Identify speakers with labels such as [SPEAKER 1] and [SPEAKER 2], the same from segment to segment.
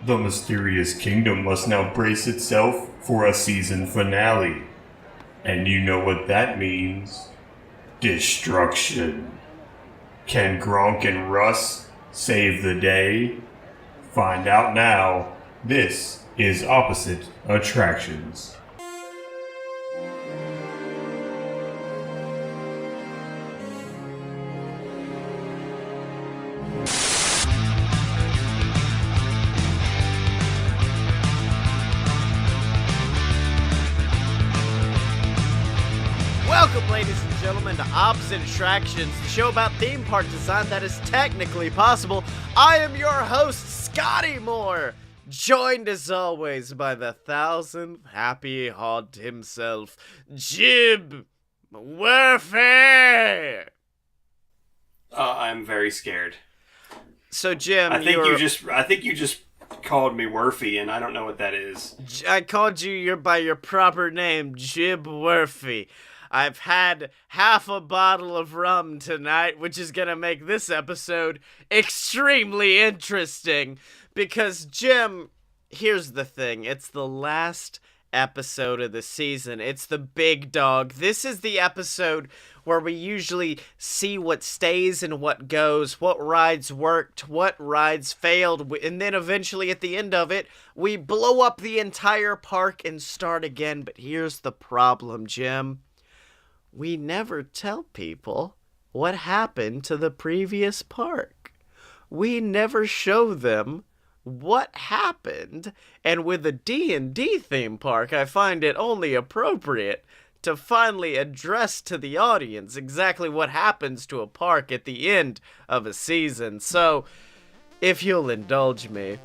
[SPEAKER 1] The mysterious kingdom must now brace itself for a season finale. And you know what that means. Destruction. Can Grunk and Russ save the day? Find out now. This is Opposite Attractions.
[SPEAKER 2] Welcome, ladies and gentlemen, to Opposite Attractions, the show about theme park design that is technically possible. I am your host, Scottye Moore, joined as always by the thousandth happy haunt himself, Jib Werfe.
[SPEAKER 3] I'm very scared.
[SPEAKER 2] So, Jim,
[SPEAKER 3] I think you just called me Werfy, and I don't know what that is.
[SPEAKER 2] I called you by your proper name, Jib Werfe. I've had half a bottle of rum tonight, which is going to make this episode extremely interesting. Because, Jim, here's the thing. It's the last episode of the season. It's the big dog. This is the episode where we usually see what stays and what goes, what rides worked, what rides failed, and then eventually at the end of it, we blow up the entire park and start again. But here's the problem, Jim. We never tell people what happened to the previous park. We never show them what happened. And with a D&D theme park, I find it only appropriate to finally address to the audience exactly what happens to a park at the end of a season. So, if you'll indulge me,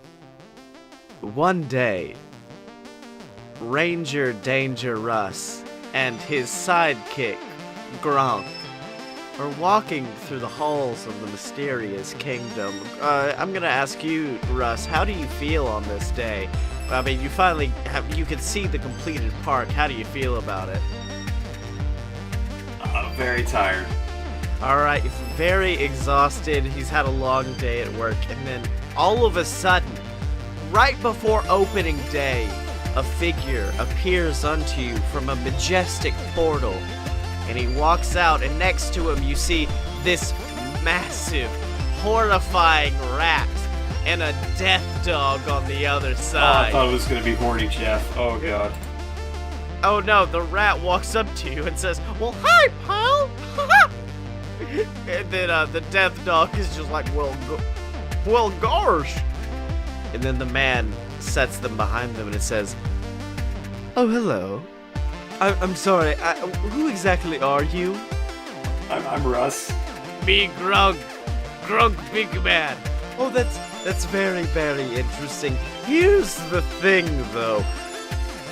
[SPEAKER 2] one day, Ranger Danger Russ and his sidekick, Grunk, are walking through the halls of the mysterious kingdom. I'm gonna ask you, Russ, how do you feel on this day? I mean, you can see the completed park. How do you feel about it?
[SPEAKER 3] Very tired.
[SPEAKER 2] Alright, he's very exhausted. He's had a long day at work. And then, all of a sudden, right before opening day, a figure appears unto you from a majestic portal, and he walks out, and next to him you see this massive, horrifying rat and a death dog on the other side.
[SPEAKER 3] I thought it was going to be Horny Jeff. Oh, God.
[SPEAKER 2] Oh no, the rat walks up to you and says, "Well, hi, pal!" And then the death dog is just like, well, gosh. And then the man sets them behind them and it says, "Oh, hello. I'm sorry, who exactly are you?"
[SPEAKER 3] I'm Russ.
[SPEAKER 2] Me, Grunk big man. Oh, that's very, very interesting. Here's the thing, though.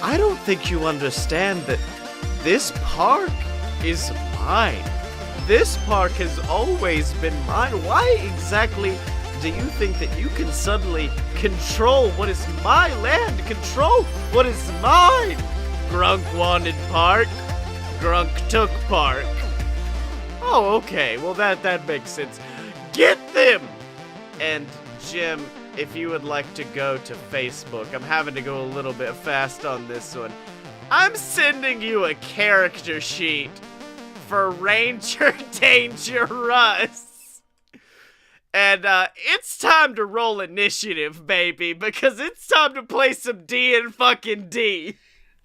[SPEAKER 2] I don't think you understand that this park is mine. This park has always been mine. Why exactly do you think that you can suddenly control what is my land? Control what is mine? Grunk wanted park. Grunk took park. Oh, okay. Well, that makes sense. Get them! And Jim, if you would like to go to Facebook, I'm having to go a little bit fast on this one. I'm sending you a character sheet for Ranger Danger Russ. And it's time to roll initiative, baby, because it's time to play some D&D.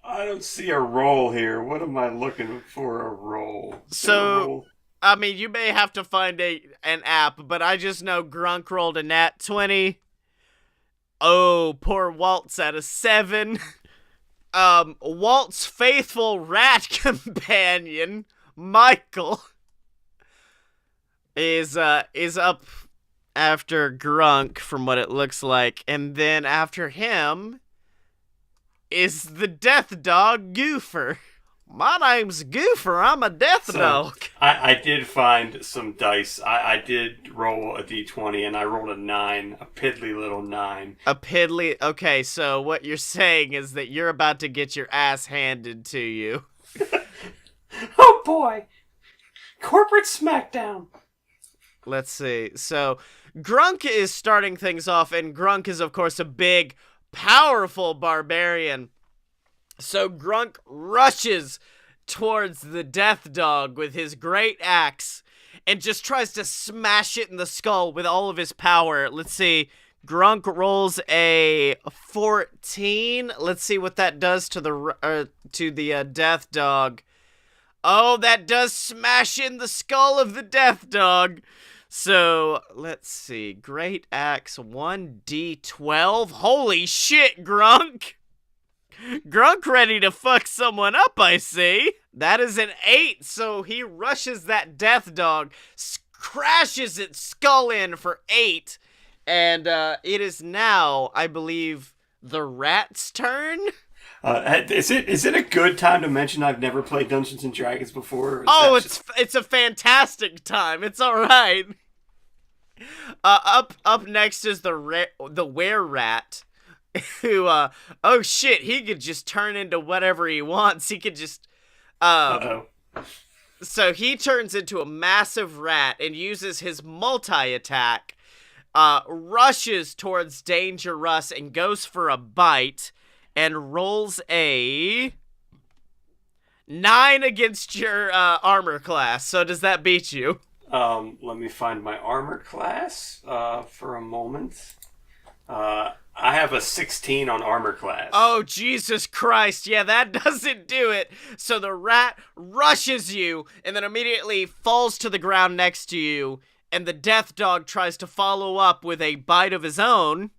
[SPEAKER 3] I don't see a roll here. What am I looking for? A roll?
[SPEAKER 2] So, I mean, you may have to find an app, but I just know Grunk rolled a nat 20. Oh, poor Walt's at a 7. Walt's faithful rat companion, Michael, is up after Grunk from what it looks like, and then after him is the death dog Goofer. My name's Goofer. I'm a death dog.
[SPEAKER 3] I did find some dice. I did roll a d20 and I rolled a 9, a piddly little 9.
[SPEAKER 2] Okay, so what you're saying is that you're about to get your ass handed to you.
[SPEAKER 3] Oh boy! Corporate smackdown!
[SPEAKER 2] Let's see. So, Grunk is starting things off, and Grunk is, of course, a big, powerful barbarian. So Grunk rushes towards the death dog with his great axe and just tries to smash it in the skull with all of his power. Let's see. Grunk rolls a 14. Let's see what that does to the death dog. Oh, that does smash in the skull of the death dog. So, let's see. Great axe, 1d12. Holy shit, Grunk! Grunk ready to fuck someone up, I see. That is an 8, so he rushes that death dog, crashes its skull in for 8, and it is now, I believe, the rat's turn?
[SPEAKER 3] Is it a good time to mention I've never played Dungeons and Dragons before?
[SPEAKER 2] Oh, it's a fantastic time. It's all right. Up next is the were-rat, who oh shit, he could just turn into whatever he wants. He could just So he turns into a massive rat and uses his multi-attack, rushes towards Danger Russ and goes for a bite. And rolls a 9 against your armor class. So does that beat you?
[SPEAKER 3] Let me find my armor class for a moment. I have a 16 on armor class.
[SPEAKER 2] Oh, Jesus Christ. Yeah, that doesn't do it. So the rat rushes you and then immediately falls to the ground next to you. And the death dog tries to follow up with a bite of his own,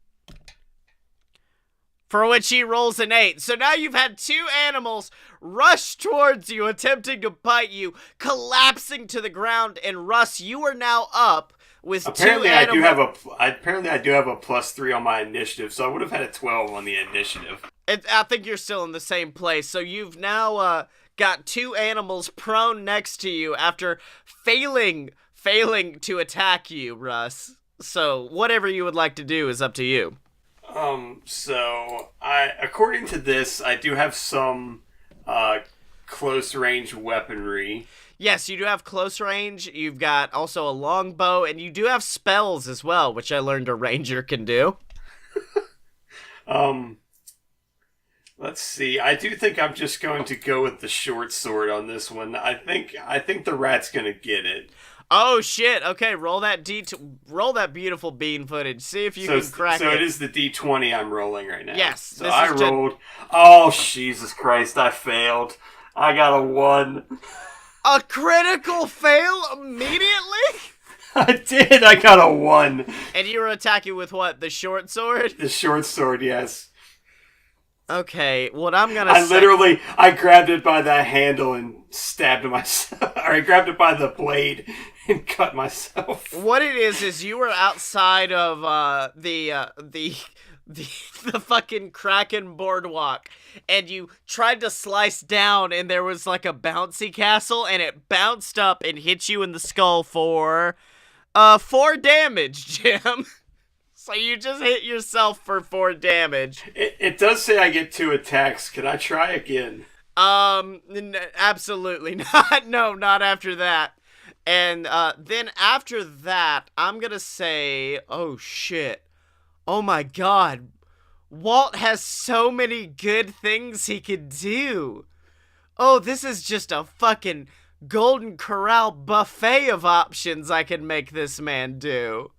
[SPEAKER 2] for which he rolls an 8. So now you've had 2 animals rush towards you, attempting to bite you, collapsing to the ground, and Russ, you are now up with 2 animals.
[SPEAKER 3] Apparently I do have a +3 on my initiative, so I would have had a 12 on the initiative.
[SPEAKER 2] I think you're still in the same place. So you've now got 2 animals prone next to you after failing to attack you, Russ. So whatever you would like to do is up to you.
[SPEAKER 3] So according to this, I do have some, close range weaponry.
[SPEAKER 2] Yes, you do have close range. You've got also a longbow, and you do have spells as well, which I learned a ranger can do.
[SPEAKER 3] Let's see. I do think I'm just going to go with the short sword on this one. I think the rat's gonna get it.
[SPEAKER 2] Oh shit! Okay, roll that roll that beautiful bean footage. See if you can crack it.
[SPEAKER 3] So it is the D20 I'm rolling right now.
[SPEAKER 2] Yes.
[SPEAKER 3] So I rolled. Oh Jesus Christ! I failed. I got a 1.
[SPEAKER 2] A critical fail immediately?
[SPEAKER 3] I did. I got a 1.
[SPEAKER 2] And you were attacking with what? The short sword?
[SPEAKER 3] The short sword, yes.
[SPEAKER 2] Okay, what I'm gonna
[SPEAKER 3] say... I grabbed it by the handle and stabbed myself. Or I grabbed it by the blade and cut myself.
[SPEAKER 2] What it is you were outside of the fucking Kraken boardwalk, and you tried to slice down, and there was like a bouncy castle, and it bounced up and hit you in the skull for 4 damage, Jim. So you just hit yourself for 4 damage.
[SPEAKER 3] It does say I get 2 attacks. Can I try again?
[SPEAKER 2] Absolutely not. No, not after that. And then after that, I'm gonna say, oh shit. Oh my god. Walt has so many good things he could do. Oh, this is just a fucking Golden Corral buffet of options I can make this man do.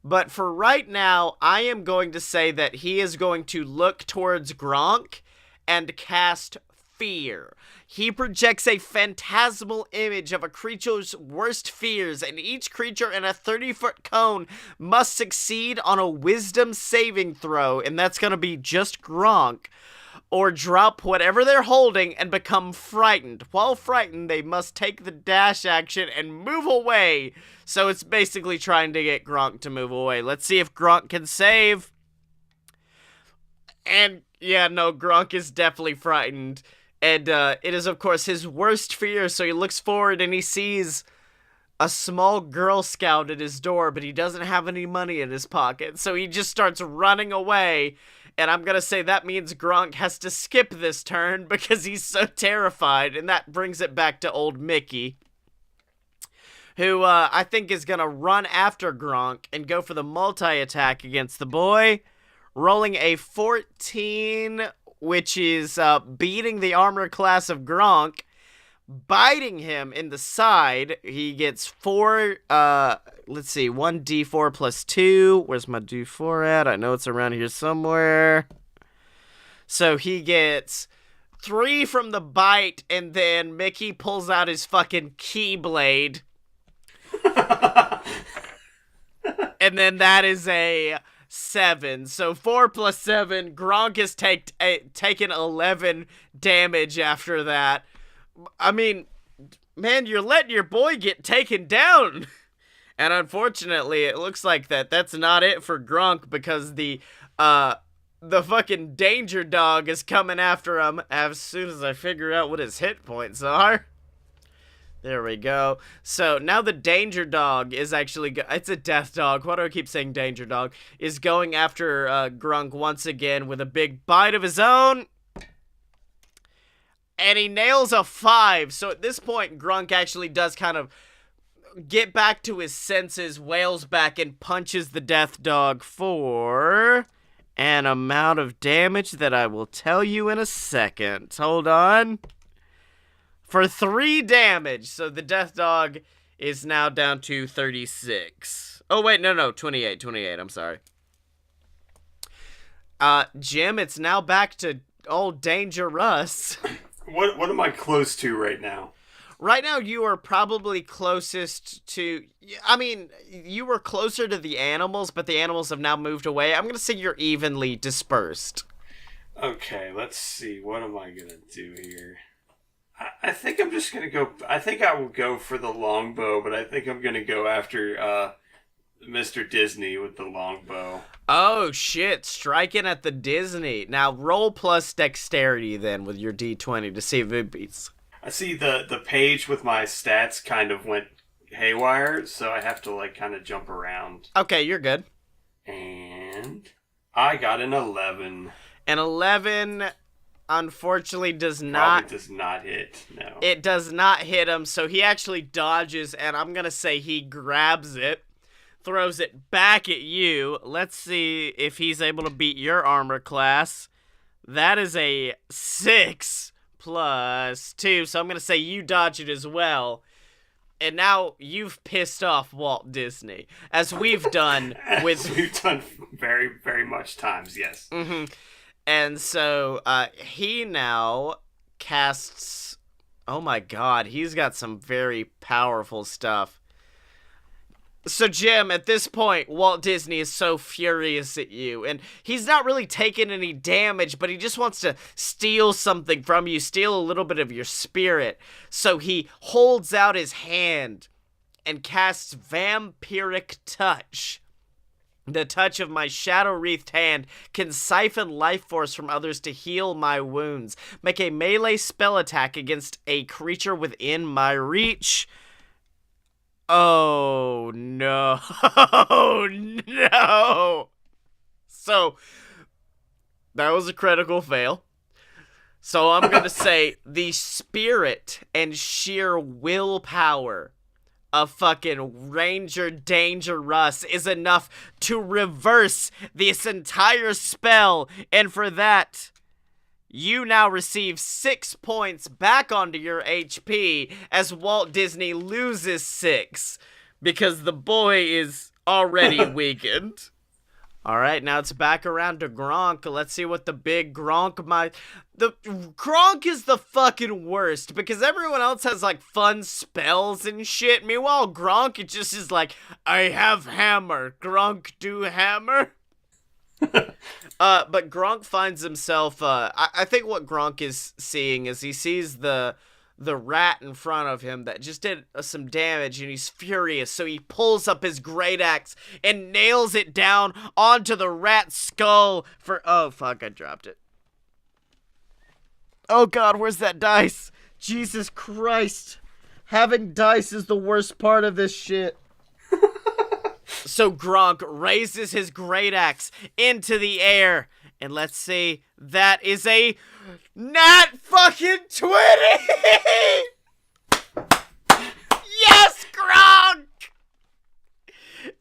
[SPEAKER 2] But for right now, I am going to say that he is going to look towards Grunk and cast Fear. He projects a phantasmal image of a creature's worst fears, and each creature in a 30-foot cone must succeed on a wisdom saving throw, and that's going to be just Grunk, or drop whatever they're holding and become frightened. While frightened, they must take the dash action and move away. So it's basically trying to get Grunk to move away. Let's see if Grunk can save. And yeah, no, Grunk is definitely frightened. And it is, of course, his worst fear. So he looks forward and he sees a small Girl Scout at his door, but he doesn't have any money in his pocket. So he just starts running away. And I'm going to say that means Grunk has to skip this turn because he's so terrified. And that brings it back to old Mickey, who I think is going to run after Grunk and go for the multi-attack against the boy, rolling a 14, which is beating the armor class of Grunk, biting him in the side. He gets 4, 1d4 plus 2. Where's my d4 at? I know it's around here somewhere. So he gets 3 from the bite, and then Mickey pulls out his fucking keyblade. And then that is a 7. So 4 plus 7. Gronk has taken 11 damage after that. I mean, man, you're letting your boy get taken down. And unfortunately, it looks like that's not it for Grunk, because the fucking danger dog is coming after him as soon as I figure out what his hit points are. There we go. So now the danger dog is actually it's a death dog. Why do I keep saying danger dog? Is going after Grunk once again with a big bite of his own. And he nails a 5. So at this point, Grunk actually does kind of get back to his senses, wails back, and punches the death dog for an amount of damage that I will tell you in a second. Hold on. For 3 damage. So the death dog is now down to 36. Oh, wait, no, 28, I'm sorry. Jim, it's now back to old Danger Russ.
[SPEAKER 3] What am I close to right now?
[SPEAKER 2] Right now, you are probably closest to... I mean, you were closer to the animals, but the animals have now moved away. I'm going to say you're evenly dispersed.
[SPEAKER 3] Okay, let's see. What am I going to do here? I think I'm just going to go... I think I will go for the longbow, but I think I'm going to go after Mr. Disney with the longbow.
[SPEAKER 2] Oh, shit. Striking at the Disney. Now, roll plus dexterity, then, with your d20 to see if it beats.
[SPEAKER 3] I see the page with my stats kind of went haywire, so I have to, like, kind of jump around.
[SPEAKER 2] Okay, you're good.
[SPEAKER 3] And I got an 11.
[SPEAKER 2] An 11, unfortunately, does not
[SPEAKER 3] hit, no.
[SPEAKER 2] It does not hit him, so he actually dodges, and I'm going to say he grabs it, throws it back at you. Let's see if he's able to beat your armor class. That is a 6 plus 2, so I'm going to say you dodge it as well. And now you've pissed off Walt Disney, as we've done
[SPEAKER 3] we've done very, very much times, yes.
[SPEAKER 2] Mm-hmm. And so he now casts... Oh my god, he's got some very powerful stuff. So, Jim, at this point, Walt Disney is so furious at you, and he's not really taking any damage, but he just wants to steal something from you, steal a little bit of your spirit. So he holds out his hand and casts Vampiric Touch. The touch of my shadow-wreathed hand can siphon life force from others to heal my wounds. Make a melee spell attack against a creature within my reach. Oh, no. No. So, that was a critical fail. So I'm going to say the spirit and sheer willpower of fucking Ranger Danger Russ is enough to reverse this entire spell. And for that, you now receive 6 points back onto your HP as Walt Disney loses 6 because the boy is already weakened. All right, now it's back around to Grunk. Let's see what the big Grunk might... The Grunk is the fucking worst because everyone else has, like, fun spells and shit. Meanwhile, Grunk, it just is like, I have hammer. Grunk do hammer. But Grunk finds himself, I think what Grunk is seeing is he sees the rat in front of him that just did some damage, and he's furious, so he pulls up his great axe and nails it down onto the rat's skull for... Oh, fuck, I dropped it. Oh, God, where's that dice? Jesus Christ. Having dice is the worst part of this shit. So Grunk raises his great axe into the air, and let's see, that is a nat fucking 20! Yes, Grunk!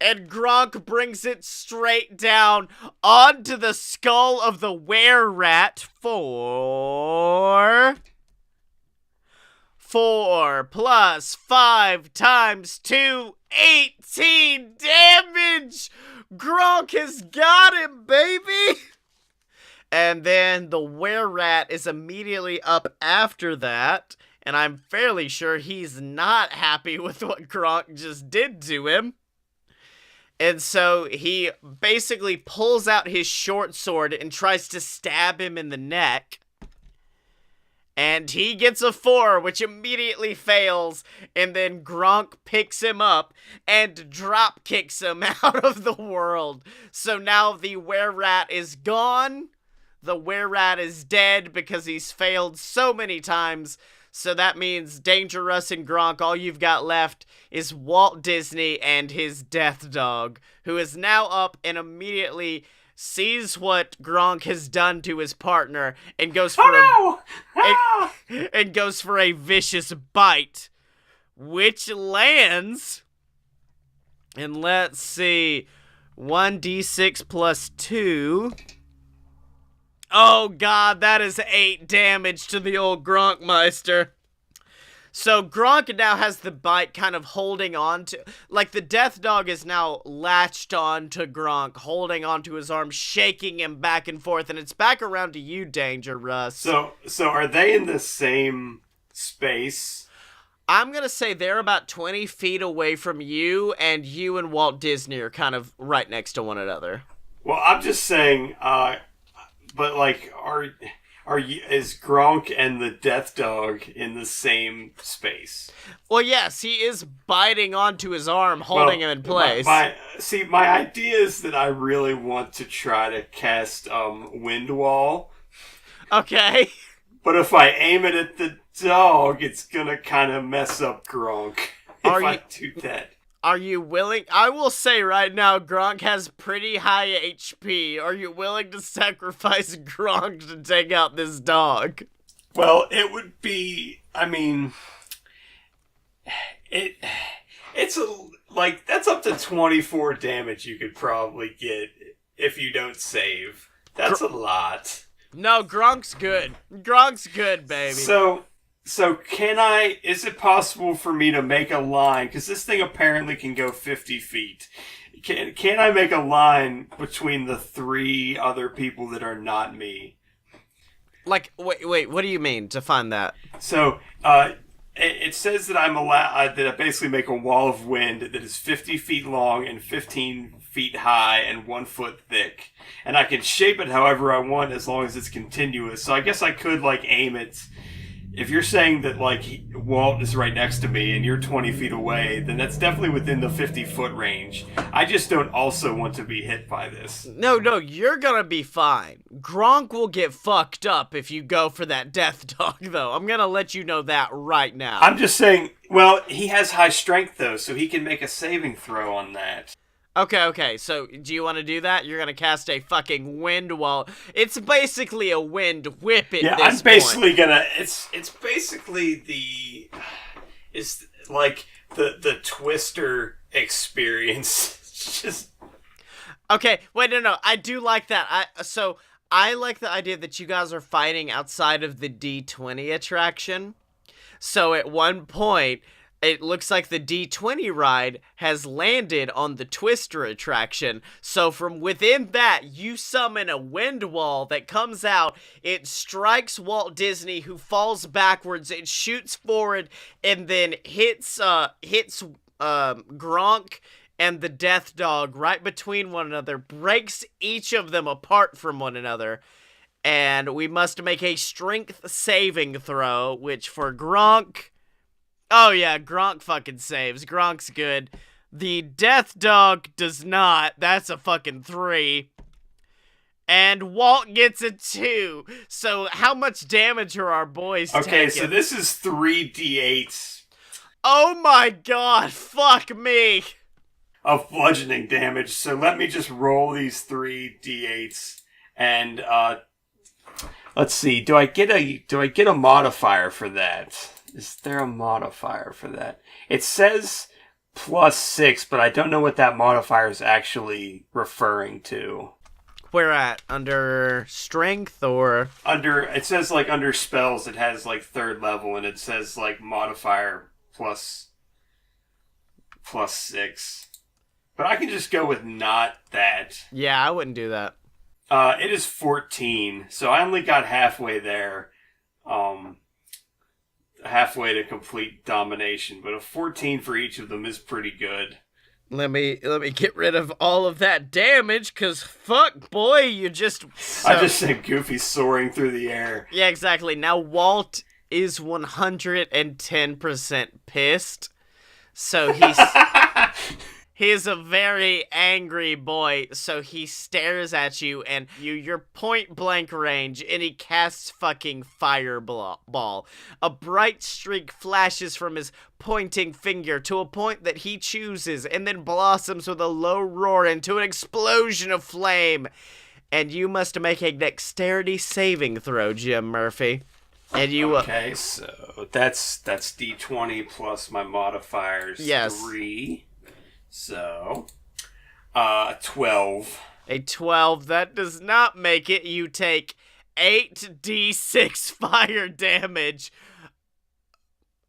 [SPEAKER 2] And Grunk brings it straight down onto the skull of the were-rat for 4 plus 5 times 2, 18 damage! Grunk has got him, baby! And then the were-rat is immediately up after that, and I'm fairly sure he's not happy with what Grunk just did to him. And so he basically pulls out his short sword and tries to stab him in the neck. And he gets a 4, which immediately fails, and then Grunk picks him up and drop kicks him out of the world. So now the were-rat is gone. The were-rat is dead because he's failed so many times. So that means Danger Russ and Grunk, all you've got left is Walt Disney and his death dog, who is now up and immediately sees what Grunk has done to his partner and goes for and goes for a vicious bite, which lands. And let's see, 1d6 plus 2. Oh god, that is 8 damage to the old Grunkmeister. So Grunk now has the bite kind of holding on to, like the death dog is now latched on to Grunk, holding onto his arm, shaking him back and forth, and it's back around to you, Danger Russ.
[SPEAKER 3] So are they in the same space?
[SPEAKER 2] I'm gonna say they're about 20 feet away from you, and you and Walt Disney are kind of right next to one another.
[SPEAKER 3] Well, I'm just saying, but like, is Grunk and the death dog in the same space?
[SPEAKER 2] Well, yes, he is biting onto his arm, holding him in place.
[SPEAKER 3] My idea is that I really want to try to cast Wind Wall.
[SPEAKER 2] Okay.
[SPEAKER 3] But if I aim it at the dog, it's gonna kind of mess up Grunk. I do that.
[SPEAKER 2] Are you willing? I will say right now, Grunk has pretty high HP. Are you willing to sacrifice Grunk to take out this dog?
[SPEAKER 3] Well, it would be, I mean, it's that's up to 24 damage you could probably get if you don't save. That's a lot.
[SPEAKER 2] No, Grunk's good. Grunk's good, baby.
[SPEAKER 3] So is it possible for me to make a line? Because this thing apparently can go 50 feet. Can I make a line between the 3 other people that are not me?
[SPEAKER 2] Like, wait, what do you mean? Define that.
[SPEAKER 3] So, it says that I'm allowed, that I basically make a wall of wind that is 50 feet long and 15 feet high and 1 foot thick. And I can shape it however I want as long as it's continuous. So I guess I could, aim it. If you're saying that, Walt is right next to me and you're 20 feet away, then that's definitely within the 50-foot range. I just don't also want to be hit by this.
[SPEAKER 2] No, you're gonna be fine. Grunk will get fucked up if you go for that death dog, though. I'm gonna let you know that right now.
[SPEAKER 3] I'm just saying, well, he has high strength, though, so he can make a saving throw on that.
[SPEAKER 2] Okay, so do you want to do that? You're going to cast a fucking wind wall. It's basically a wind whip at this point. Yeah, I'm
[SPEAKER 3] basically going to... It's basically the Twister experience. Just...
[SPEAKER 2] Okay, wait, no, I do like that. I like the idea that you guys are fighting outside of the D20 attraction. So at one point... It looks like the D20 ride has landed on the Twister attraction. So from within that, you summon a wind wall that comes out. It strikes Walt Disney, who falls backwards. It shoots forward and then hits Grunk and the death dog right between one another. Breaks each of them apart from one another. And we must make a strength saving throw, which for Grunk... Oh yeah, Grunk fucking saves. Grunk's good. The death dog does not. That's a fucking 3. And Walt gets a 2. So how much damage are our boys taking?
[SPEAKER 3] Okay, so this is 3 d8s.
[SPEAKER 2] Oh my god, fuck me.
[SPEAKER 3] Of bludgeoning damage. So let me just roll these 3 d8s. And, let's see. Do I get a modifier for that? Is there a modifier for that? It says +6, but I don't know what that modifier is actually referring to.
[SPEAKER 2] Where at? Under strength or?
[SPEAKER 3] It says like under spells, it has like 3rd level, and it says like modifier +6. But I can just go with not that.
[SPEAKER 2] Yeah, I wouldn't do that.
[SPEAKER 3] It is 14, so I only got halfway there. Halfway to complete domination, but a 14 for each of them is pretty good.
[SPEAKER 2] Let me get rid of all of that damage, cause fuck, boy, you just.
[SPEAKER 3] I just said Goofy soaring through the air.
[SPEAKER 2] Yeah, exactly. Now Walt is 110% pissed, so he's a very angry boy. So he stares at you, and you're point blank range, and he casts fucking fireball. A bright streak flashes from his pointing finger to a point that he chooses, and then blossoms with a low roar into an explosion of flame. And you must make a dexterity saving throw, Jim Murphy. And you
[SPEAKER 3] okay, so that's D20 plus my modifiers.
[SPEAKER 2] Yes.
[SPEAKER 3] 3. So 12.
[SPEAKER 2] A 12, that does not make it. You take 8d6 fire damage.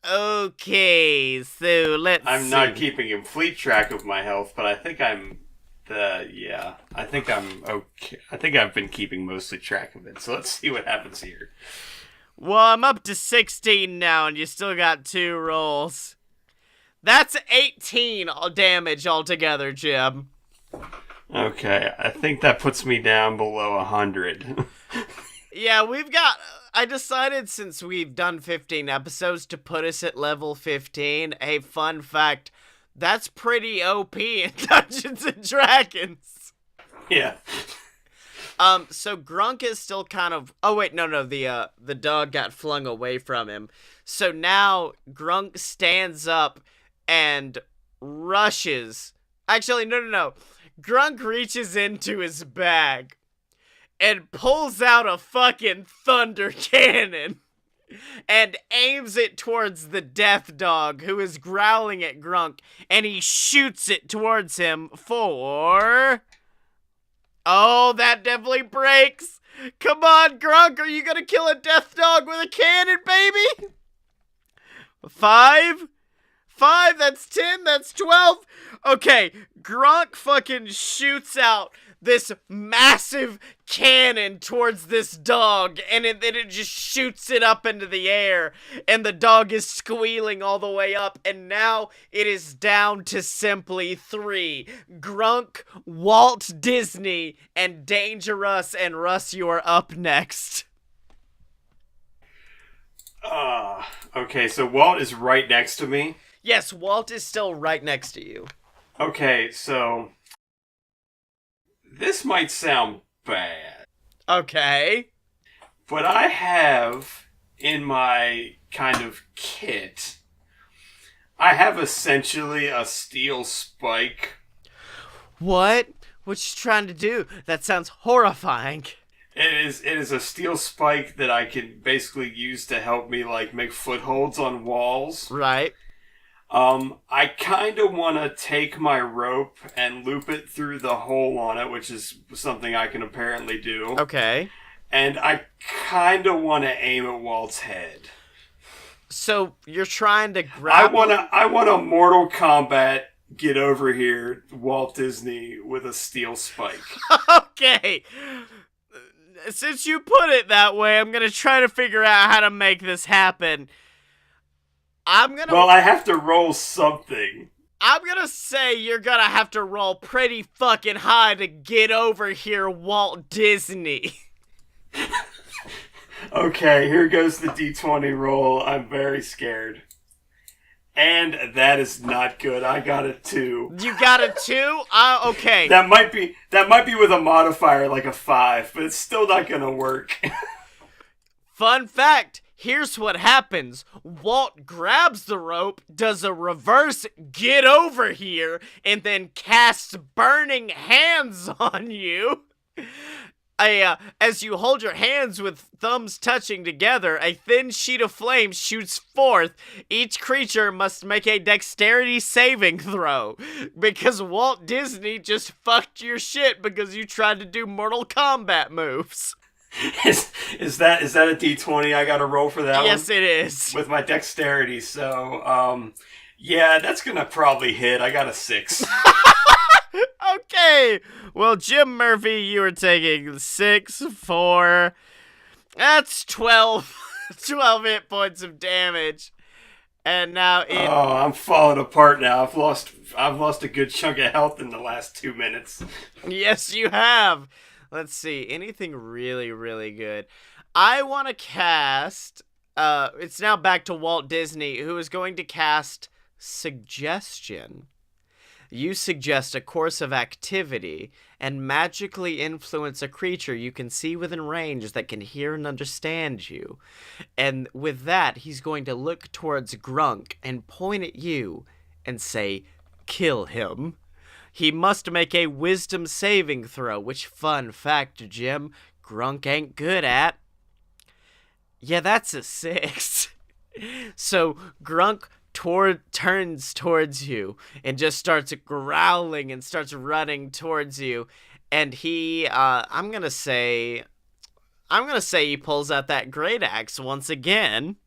[SPEAKER 2] Okay, so let's
[SPEAKER 3] I'm
[SPEAKER 2] see.
[SPEAKER 3] not keeping complete track of my health, but I think I'm okay. I think I've been keeping mostly track of it. So let's see what happens here.
[SPEAKER 2] Well, I'm up to 16 now, and you still got 2 rolls. That's 18 damage altogether, Jim.
[SPEAKER 3] Okay, I think that puts me down below 100.
[SPEAKER 2] Yeah, I decided since we've done 15 episodes to put us at level 15. A fun fact, that's pretty OP in Dungeons and Dragons.
[SPEAKER 3] Yeah.
[SPEAKER 2] So Grunk is still kind of... Oh, wait, no, the dog got flung away from him. So now Grunk stands up and rushes. Actually, no. Grunk reaches into his bag and pulls out a fucking thunder cannon and aims it towards the death dog who is growling at Grunk, and he shoots it towards him for... Oh, that definitely breaks. Come on, Grunk, are you gonna kill a death dog with a cannon, baby? 5, that's 10, that's 12. Okay, Grunk fucking shoots out this massive cannon towards this dog, and then it just shoots it up into the air, and the dog is squealing all the way up, and now it is down to simply 3. Grunk, Walt Disney, and Dangerous, and Russ, you are up next.
[SPEAKER 3] Okay, so Walt is right next to me.
[SPEAKER 2] Yes, Walt is still right next to you.
[SPEAKER 3] Okay, so this might sound bad.
[SPEAKER 2] Okay.
[SPEAKER 3] But I have in my kind of kit, I have essentially a steel spike.
[SPEAKER 2] What? What you trying to do? That sounds horrifying.
[SPEAKER 3] It is a steel spike that I can basically use to help me like make footholds on walls.
[SPEAKER 2] Right.
[SPEAKER 3] I kind of want to take my rope and loop it through the hole on it, which is something I can apparently do.
[SPEAKER 2] Okay.
[SPEAKER 3] And I kind of want to aim at Walt's head.
[SPEAKER 2] So you're trying to grab...
[SPEAKER 3] I want a Mortal Kombat get over here, Walt Disney, with a steel spike.
[SPEAKER 2] Okay. Since you put it that way, I'm going to try to figure out how to make this happen.
[SPEAKER 3] Well, I have to roll something.
[SPEAKER 2] I'm gonna say you're gonna have to roll pretty fucking high to get over here, Walt Disney.
[SPEAKER 3] Okay, here goes the D20 roll. I'm very scared. And that is not good. I got a 2.
[SPEAKER 2] You got a 2? Okay.
[SPEAKER 3] That might be with a modifier like a 5, but it's still not gonna work.
[SPEAKER 2] Fun fact. Here's what happens. Walt grabs the rope, does a reverse get over here, and then casts burning hands on you. As you hold your hands with thumbs touching together, a thin sheet of flame shoots forth. Each creature must make a dexterity saving throw, because Walt Disney just fucked your shit because you tried to do Mortal Kombat moves.
[SPEAKER 3] Is that a D20 I gotta roll for that one?
[SPEAKER 2] Yes, it is.
[SPEAKER 3] With my dexterity, so, yeah, that's gonna probably hit. I got a 6.
[SPEAKER 2] Okay. Well, Jim Murphy, you are taking 6, 4... That's 12. 12 hit points of damage. And now it...
[SPEAKER 3] Oh, I'm falling apart now. I've lost a good chunk of health in the last 2 minutes.
[SPEAKER 2] Yes, you have. Let's see. Anything really, really good. I want to cast... it's now back to Walt Disney, who is going to cast Suggestion. You suggest a course of activity and magically influence a creature you can see within range that can hear and understand you. And with that, he's going to look towards Grunk and point at you and say, kill him. He must make a wisdom saving throw, which, fun fact, Jim, Grunk ain't good at. Yeah, that's a 6. So Grunk turns towards you and just starts growling and starts running towards you, and he I'm gonna say he pulls out that great axe once again,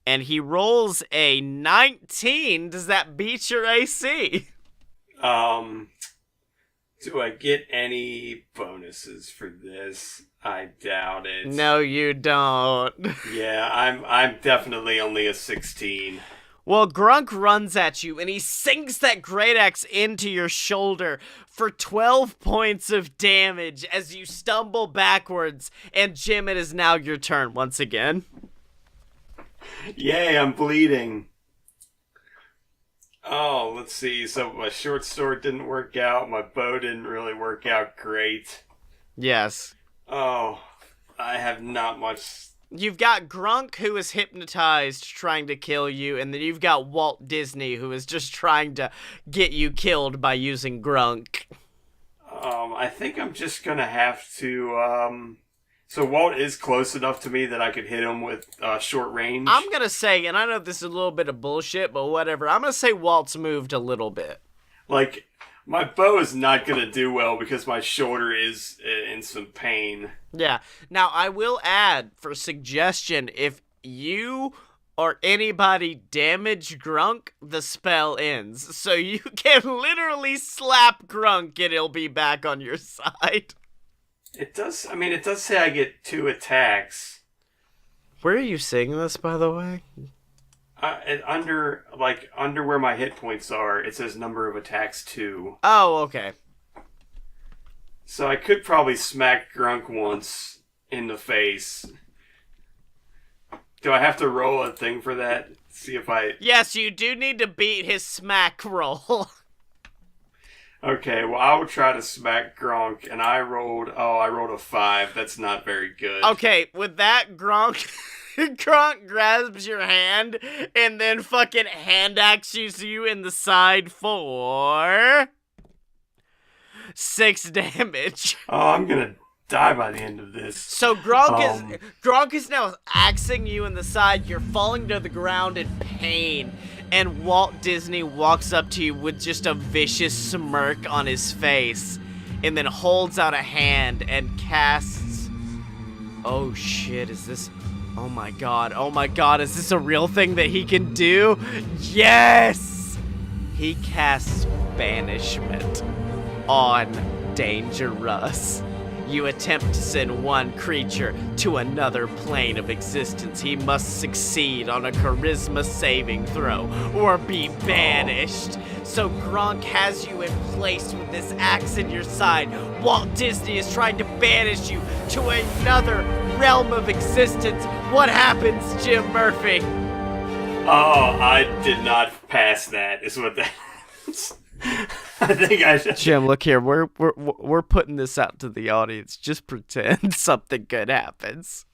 [SPEAKER 2] and he rolls a 19. Does that beat your AC?
[SPEAKER 3] Do I get any bonuses for this? I doubt it.
[SPEAKER 2] No, you don't.
[SPEAKER 3] Yeah, I'm definitely only a 16.
[SPEAKER 2] Well, Grunk runs at you, and he sinks that great axe into your shoulder for 12 points of damage as you stumble backwards. And Jim, it is now your turn once again.
[SPEAKER 3] Yay, I'm bleeding. Oh, let's see. So my short sword didn't work out. My bow didn't really work out great.
[SPEAKER 2] Yes.
[SPEAKER 3] Oh, I have not much.
[SPEAKER 2] You've got Grunk, who is hypnotized, trying to kill you, and then you've got Walt Disney, who is just trying to get you killed by using Grunk.
[SPEAKER 3] I think I'm just gonna have to, So Walt is close enough to me that I could hit him with short range.
[SPEAKER 2] I'm gonna say, and I know this is a little bit of bullshit, but whatever, I'm gonna say Walt's moved a little bit.
[SPEAKER 3] Like, my bow is not going to do well because my shoulder is in some pain.
[SPEAKER 2] Yeah. Now, I will add, for suggestion, if you or anybody damage Grunk, the spell ends. So you can literally slap Grunk and he'll be back on your side.
[SPEAKER 3] It does say I get 2 attacks.
[SPEAKER 2] Where are you seeing this, by the way?
[SPEAKER 3] Under where my hit points are, it says number of attacks 2.
[SPEAKER 2] Oh, okay.
[SPEAKER 3] So I could probably smack Grunk once in the face. Do I have to roll a thing for that? See if I...
[SPEAKER 2] Yes, you do need to beat his smack roll.
[SPEAKER 3] Okay, well, I will try to smack Grunk, and I rolled a 5. That's not very good.
[SPEAKER 2] Okay, with that, Grunk grabs your hand and then fucking hand axes you in the side for 6 damage.
[SPEAKER 3] Oh, I'm gonna die by the end of this.
[SPEAKER 2] So Grunk is now axing you in the side. You're falling to the ground in pain, and Walt Disney walks up to you with just a vicious smirk on his face, and then holds out a hand and casts. Oh shit! Oh my god, is this a real thing that he can do? Yes! He casts Banishment on Dangerous. You attempt to send one creature to another plane of existence. He must succeed on a charisma saving throw or be banished. So Grunk has you in place with this axe in your side. Walt Disney is trying to banish you to another realm of existence. What happens, Jim Murphy?
[SPEAKER 3] Oh, I did not pass that, is what that is. I think I should.
[SPEAKER 2] Jim, look here. We're putting this out to the audience. Just pretend something good happens.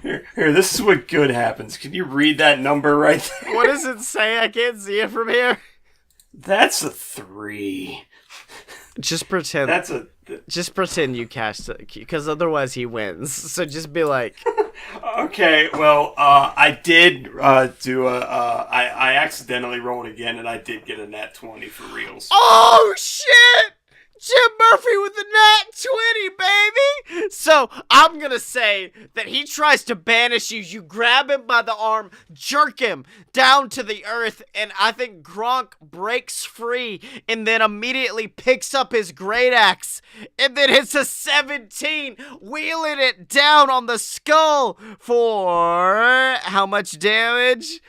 [SPEAKER 3] Here, this is what good happens. Can you read that number right there?
[SPEAKER 2] What does it say? I can't see it from here.
[SPEAKER 3] That's a 3.
[SPEAKER 2] Just pretend. Just pretend you cashed it, because otherwise he wins. So just be like,
[SPEAKER 3] okay. Well, I did do I accidentally rolled again, and I did get a nat 20 for reals.
[SPEAKER 2] oh shit! Jim Murphy with the nat 20, baby! So, I'm gonna say that he tries to banish you. You grab him by the arm, jerk him down to the earth, and I think Grunk breaks free and then immediately picks up his great axe and then hits a 17, wheeling it down on the skull for how much damage?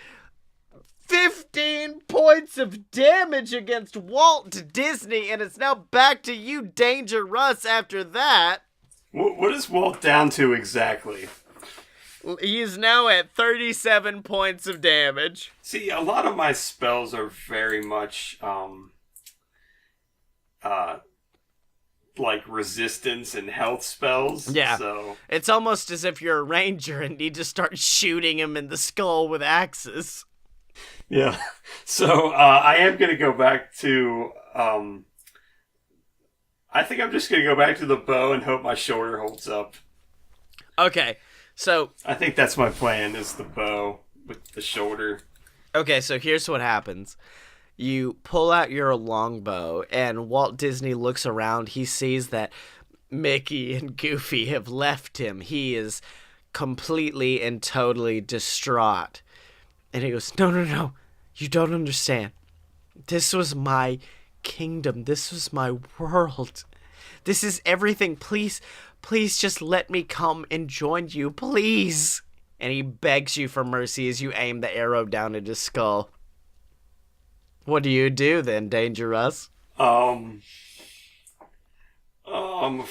[SPEAKER 2] 15 points of damage against Walt Disney, and it's now back to you, Danger Russ, after that.
[SPEAKER 3] What is Walt down to exactly?
[SPEAKER 2] He's now at 37 points of damage.
[SPEAKER 3] See, a lot of my spells are very much, like resistance and health spells.
[SPEAKER 2] Yeah.
[SPEAKER 3] So
[SPEAKER 2] It's almost as if you're a ranger and need to start shooting him in the skull with axes.
[SPEAKER 3] yeah. So I am gonna go back to. I think I'm just gonna go back to the bow and hope my shoulder holds up.
[SPEAKER 2] Okay, so
[SPEAKER 3] I think that's my plan: is the bow with the shoulder.
[SPEAKER 2] Okay, so here's what happens. You pull out your longbow, and Walt Disney looks around. He sees that Mickey and Goofy have left him. He is completely and totally distraught. And he goes, no, you don't understand. This was my kingdom. This was my world. This is everything. Please just let me come and join you, please. And he begs you for mercy as you aim the arrow down at his skull. What do you do then, Danger Russ?
[SPEAKER 3] Why am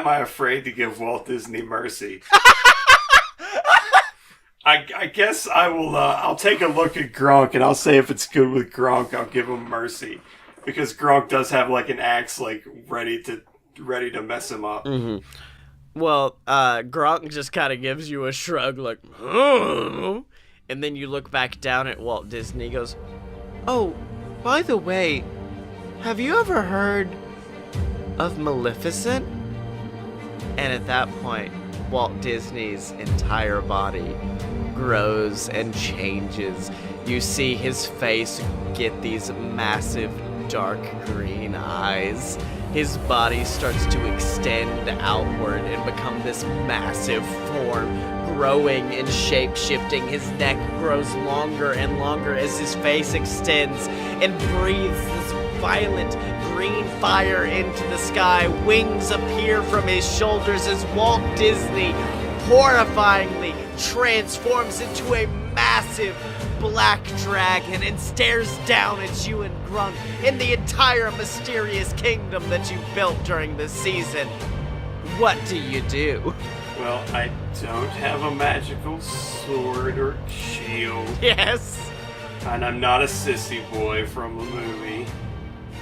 [SPEAKER 3] I afraid to give Walt Disney mercy? I guess I will. I'll take a look at Grunk, and I'll say if it's good with Grunk, I'll give him mercy, because Grunk does have like an axe, like ready to mess him up.
[SPEAKER 2] Mm-hmm. Well, Grunk just kind of gives you a shrug, like, oh. And then you look back down at Walt Disney. He goes, "Oh, by the way, have you ever heard of Maleficent?" And at that point, Walt Disney's entire body grows and changes. You see his face get these massive dark green eyes. His body starts to extend outward and become this massive form, growing and shape-shifting. His neck grows longer and longer as his face extends and breathes this violent green fire into the sky. Wings appear from his shoulders as Walt Disney horrifyingly transforms into a massive black dragon and stares down at you and Grunk in the entire mysterious kingdom that you built during this season. What do you do?
[SPEAKER 3] Well, I don't have a magical sword or shield.
[SPEAKER 2] Yes.
[SPEAKER 3] And I'm not a sissy boy from a movie.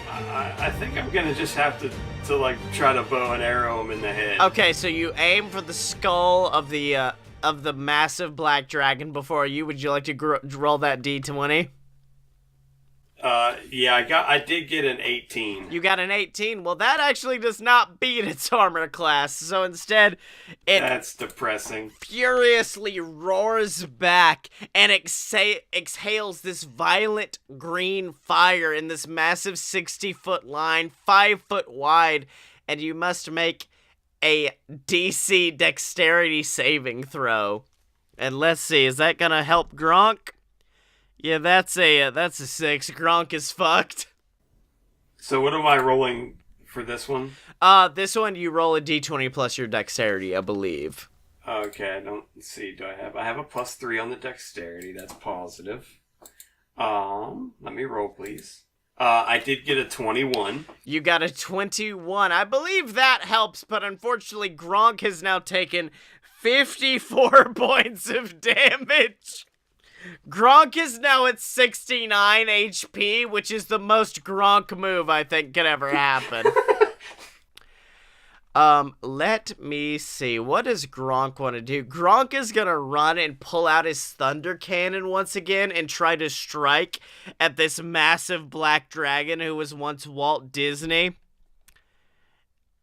[SPEAKER 3] I think I'm gonna just have to like try to bow and arrow him in the head.
[SPEAKER 2] Okay, so you aim for the skull of the massive black dragon before you. Would you like to roll that D20?
[SPEAKER 3] Yeah, I did get an 18.
[SPEAKER 2] You got an 18? Well, that actually does not beat its armor class. So instead,
[SPEAKER 3] That's depressing.
[SPEAKER 2] furiously roars back and exhales this violent green fire in this massive 60-foot line, 5 foot wide, and you must make a DC dexterity saving throw. And let's see, is that gonna help Grunk? Yeah, that's a 6. Grunk is fucked.
[SPEAKER 3] So what am I rolling for this one?
[SPEAKER 2] This one you roll a D20 plus your dexterity, I believe.
[SPEAKER 3] Okay, I don't see. I have a +3 on the dexterity. That's positive. Let me roll, please. I did get a 21.
[SPEAKER 2] You got a 21. I believe that helps, but unfortunately Grunk has now taken 54 points of damage. Grunk is now at 69 HP, which is the most Grunk move I think could ever happen. Let me see. What does Grunk want to do? Grunk is gonna run and pull out his thunder cannon once again and try to strike at this massive black dragon who was once Walt Disney.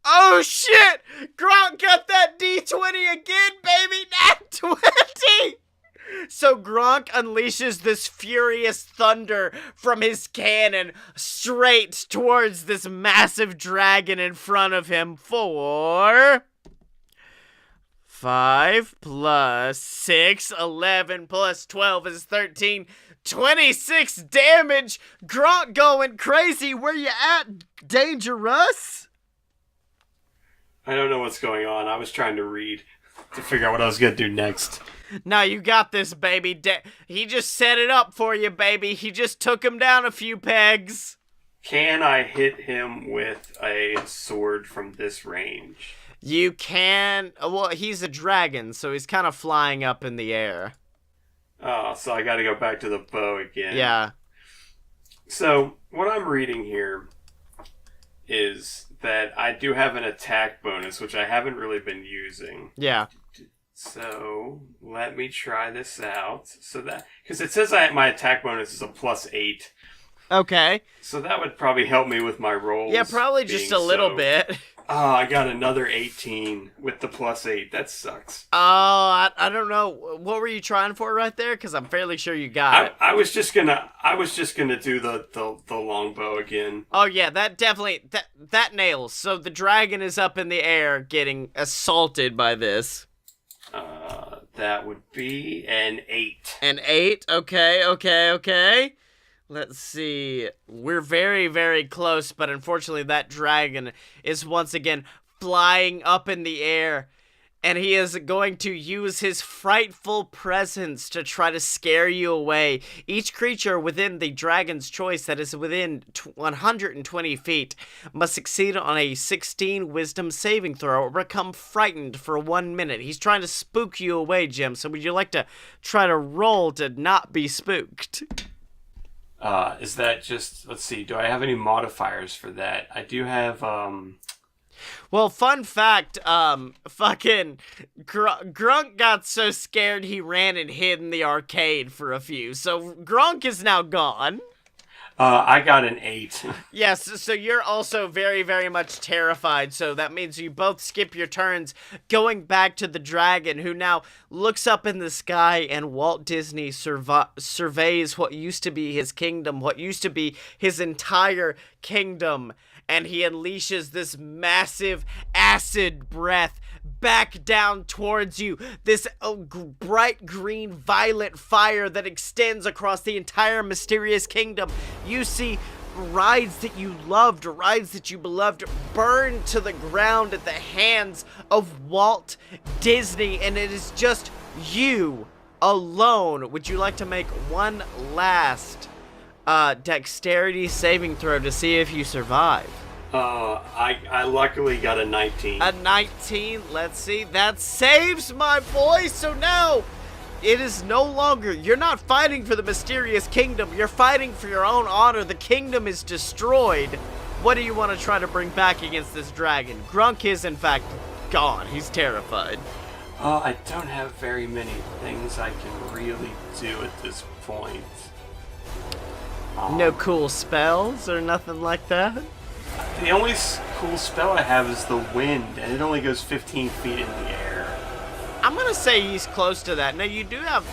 [SPEAKER 2] Oh shit! Grunk got that D20 again, baby! Nat 20! So Grunk unleashes this furious thunder from his cannon straight towards this massive dragon in front of him for 5 plus 6, 11 plus 12 is 13, 26 damage. Grunk going crazy. Where you at, Dangerous?
[SPEAKER 3] I don't know what's going on. I was trying to read to figure out what I was going to do next.
[SPEAKER 2] Now you got this, baby. He just set it up for you, baby. He just took him down a few pegs.
[SPEAKER 3] Can I hit him with a sword from this range?
[SPEAKER 2] You can. Well, he's a dragon, so he's kind of flying up in the air.
[SPEAKER 3] Oh, so I got to go back to the bow again.
[SPEAKER 2] Yeah.
[SPEAKER 3] So what I'm reading here is that I do have an attack bonus, which I haven't really been using.
[SPEAKER 2] Yeah.
[SPEAKER 3] So let me try this out. So that, because it says my attack bonus is a +8.
[SPEAKER 2] Okay.
[SPEAKER 3] So that would probably help me with my rolls.
[SPEAKER 2] Yeah, probably just a little bit.
[SPEAKER 3] Oh, I got another 18 with the +8. That sucks.
[SPEAKER 2] Oh, I don't know. What were you trying for right there? Because I'm fairly sure you got it.
[SPEAKER 3] I was just gonna do the longbow again.
[SPEAKER 2] Oh yeah, that definitely that nails. So the dragon is up in the air, getting assaulted by this.
[SPEAKER 3] That would be an 8.
[SPEAKER 2] An 8? Okay. Let's see. We're very, very close, but unfortunately that dragon is once again flying up in the air, and he is going to use his frightful presence to try to scare you away. Each creature within the dragon's choice that is within 120 feet must succeed on a 16 wisdom saving throw or become frightened for 1 minute. He's trying to spook you away, Jim, so would you like to try to roll to not be spooked?
[SPEAKER 3] Is that just, let's see, do I have any modifiers for that? I do have,
[SPEAKER 2] Well, fun fact, fucking Grunk got so scared he ran and hid in the arcade for a few, so Grunk is now gone.
[SPEAKER 3] I got an 8.
[SPEAKER 2] Yes, so you're also very, very much terrified, so that means you both skip your turns, going back to the dragon, who now looks up in the sky, and Walt Disney surveys what used to be his kingdom, what used to be his entire kingdom, and he unleashes this massive acid breath back down towards you. This bright green violet fire that extends across the entire mysterious kingdom. You see rides that you loved, rides that you beloved, burn to the ground at the hands of Walt Disney, and it is just you alone. Would you like to make one last dexterity saving throw to see if you survive?
[SPEAKER 3] I luckily got a 19.
[SPEAKER 2] A 19, let's see, that saves my boy. So now it is no longer, you're not fighting for the mysterious kingdom, you're fighting for your own honor. The kingdom is destroyed. What do you want to try to bring back against this dragon? Grunk is in fact gone. He's terrified.
[SPEAKER 3] I don't have very many things I can really do at this point.
[SPEAKER 2] No cool spells or nothing like that?
[SPEAKER 3] The only cool spell I have is the wind, and it only goes 15 feet in the air.
[SPEAKER 2] I'm gonna say he's close to that. No, you do have...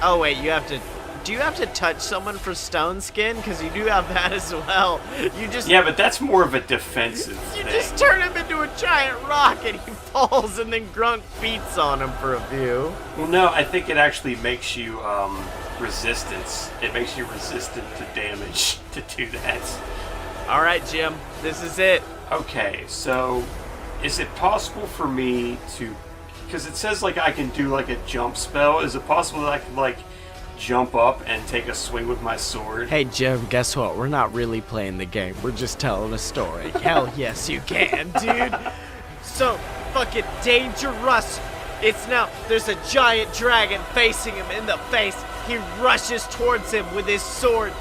[SPEAKER 2] Oh, wait, you have to... Do you have to touch someone for stone skin? Because you do have that as well. You just...
[SPEAKER 3] Yeah, but that's more of a defensive thing.
[SPEAKER 2] You just turn him into a giant rock and he falls, and then Grunk beats on him for a few.
[SPEAKER 3] Well, no, I think it actually makes you, resistance. It makes you resistant to damage to do that.
[SPEAKER 2] All right, Jim, this is it.
[SPEAKER 3] Okay, so is it possible for me to, because it says like I can do like a jump spell, is it possible that I can like jump up and take a swing with my sword?
[SPEAKER 2] Hey, Jim, guess what? We're not really playing the game. We're just telling a story. Hell yes, you can, dude. So, fucking Dangerous. It's now, there's a giant dragon facing him in the face. He rushes towards him with his sword,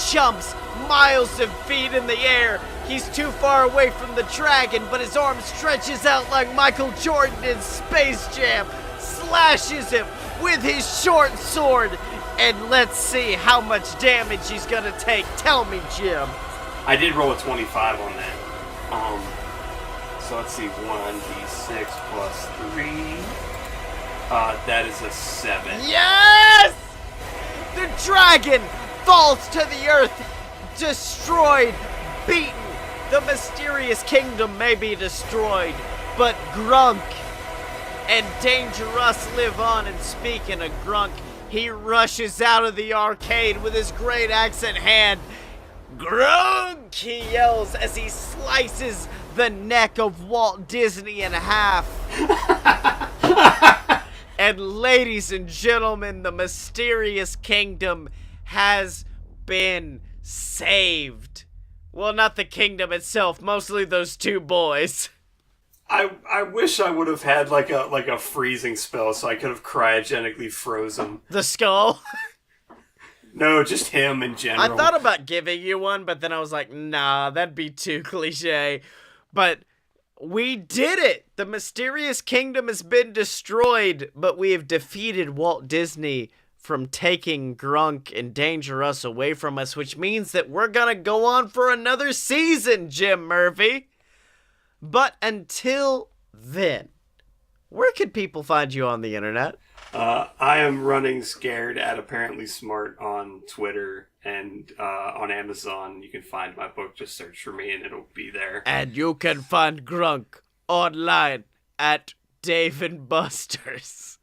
[SPEAKER 2] jumps miles of feet in the air, He's too far away from the dragon, but his arm stretches out like Michael Jordan in Space Jam, slashes him with his short sword, and let's see how much damage he's gonna take. Tell me, Jim.
[SPEAKER 3] I did roll a 25 on that. So let's see, 1d6 plus 3. That is a 7.
[SPEAKER 2] Yes! The dragon falls to the earth, destroyed, beaten. The mysterious kingdom may be destroyed, but Grunk and Dangerous live on. And speaking of Grunk, he rushes out of the arcade with his great axe in hand. Grunk, he yells as he slices the neck of Walt Disney in half. And ladies and gentlemen, the mysterious kingdom has been saved. Well, not the kingdom itself, mostly those two boys.
[SPEAKER 3] I wish I would have had like a freezing spell so I could have cryogenically frozen.
[SPEAKER 2] The skull?
[SPEAKER 3] No, just him in general.
[SPEAKER 2] I thought about giving you one, but then I was like, nah, that'd be too cliche. But we did it! The mysterious kingdom has been destroyed, but we have defeated Walt Disney from taking Grunk and Dangerous away from us, which means that we're gonna go on for another season, Jim Murphy. But until then, where can people find you on the internet?
[SPEAKER 3] I am running Scared at Apparently Smart on Twitter and on Amazon. You can find my book. Just search for me and it'll be there.
[SPEAKER 2] And you can find Grunk online at Dave and Buster's.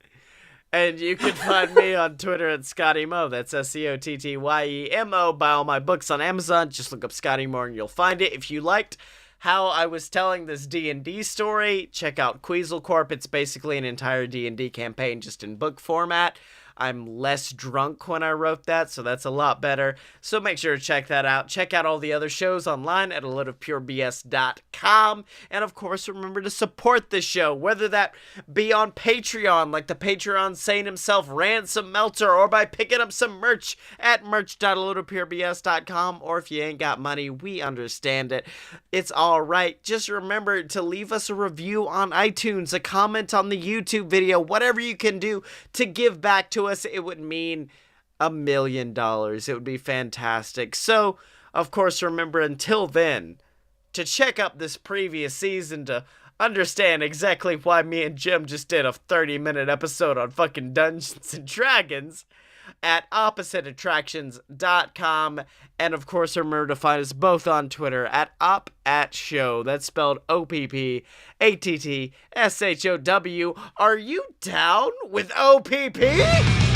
[SPEAKER 2] And you can find me on Twitter at Scottye Mo. That's SCOTTYEMO. Buy all my books on Amazon. Just look up Scottye Mo and you'll find it. If you liked how I was telling this D&D story, check out Queasel Corp. It's basically an entire D&D campaign just in book format. I'm less drunk when I wrote that, so that's a lot better. So make sure to check that out. Check out all the other shows online at aloadofpurebs.com. And of course, remember to support the show, whether that be on Patreon, like the Patreon saint himself, Ransom Melter, or by picking up some merch at merch.aloadofpurebs.com. Or if you ain't got money, we understand it. It's all right. Just remember to leave us a review on iTunes, a comment on the YouTube video, whatever you can do to give back to us. It would mean $1 million. It would be fantastic. So, of course, remember until then to check up this previous season to understand exactly why me and Jim just did a 30-minute episode on fucking Dungeons and Dragons at oppositeattractions.com. And of course, remember to find us both on Twitter at OpAtShow. That's spelled OPPATTSHOW. Are you down with OPP?